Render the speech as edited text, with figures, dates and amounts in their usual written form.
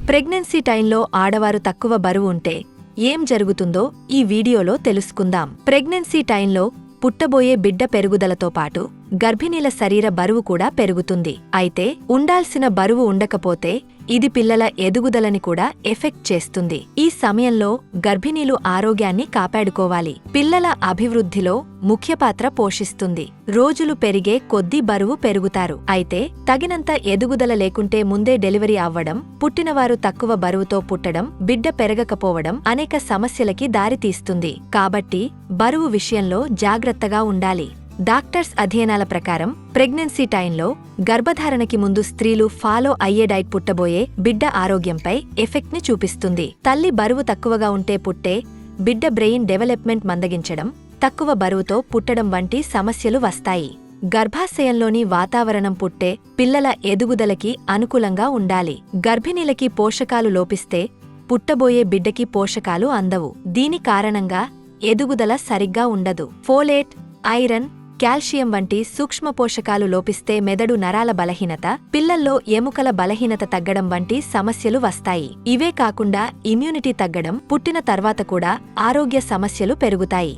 Pregnancy టైంలో ఆడవారు తక్కువ బరువు ఉంటే ఏం జరుగుతుందో ఈ వీడియోలో తెలుసుకుందాం. ప్రెగ్నెన్సీ టైంలో పుట్టబోయే బిడ్డ పెరుగుదలతో పాటు గర్భిణీల శరీర బరువు కూడా పెరుగుతుంది. అయితే ఉండాల్సిన బరువు ఉండకపోతే ఇది పిల్లల ఎదుగుదలని కూడా ఎఫెక్ట్ చేస్తుంది. ఈ సమయంలో గర్భిణీలు ఆరోగ్యాన్ని కాపాడుకోవాలి. పిల్లల అభివృద్ధిలో ముఖ్య పాత్ర పోషిస్తుంది. రోజులు పెరిగే కొద్దీ బరువు పెరుగుతారు. అయితే తగినంత ఎదుగుదల లేకుంటే ముందే డెలివరీ అవ్వడం, పుట్టినవారు తక్కువ బరువుతో పుట్టడం, బిడ్డ పెరగకపోవడం అనేక సమస్యలకి దారితీస్తుంది. కాబట్టి బరువు విషయంలో జాగ్రత్తగా ఉండాలి. డాక్టర్స్ అధ్యయనాల ప్రకారం ప్రెగ్నెన్సీ టైంలో గర్భధారణకి ముందు స్త్రీలు ఫాలో అయ్యే డైట్ పుట్టబోయే బిడ్డ ఆరోగ్యంపై ఎఫెక్ట్ని చూపిస్తుంది. తల్లి బరువు తక్కువగా ఉంటే పుట్టే బిడ్డ బ్రెయిన్ డెవలప్మెంట్ మందగించడం, తక్కువ బరువుతో పుట్టడం వంటి సమస్యలు వస్తాయి. గర్భాశయంలోని వాతావరణం పుట్టే పిల్లల ఎదుగుదలకి అనుకూలంగా ఉండాలి. గర్భిణీలకి పోషకాలు లోపిస్తే పుట్టబోయే బిడ్డకి పోషకాలు అందవు. దీని కారణంగా ఎదుగుదల సరిగ్గా ఉండదు. ఫోలేట్, ఐరన్, కాల్షియం వంటి సూక్ష్మ పోషకాలు లోపిస్తే మెదడు నరాల బలహీనత, పిల్లల్లో ఎముకల బలహీనత తగ్గడం వంటి సమస్యలు వస్తాయి. ఇవే కాకుండా ఇమ్యూనిటీ తగ్గడం, పుట్టిన తర్వాత కూడా ఆరోగ్య సమస్యలు పెరుగుతాయి.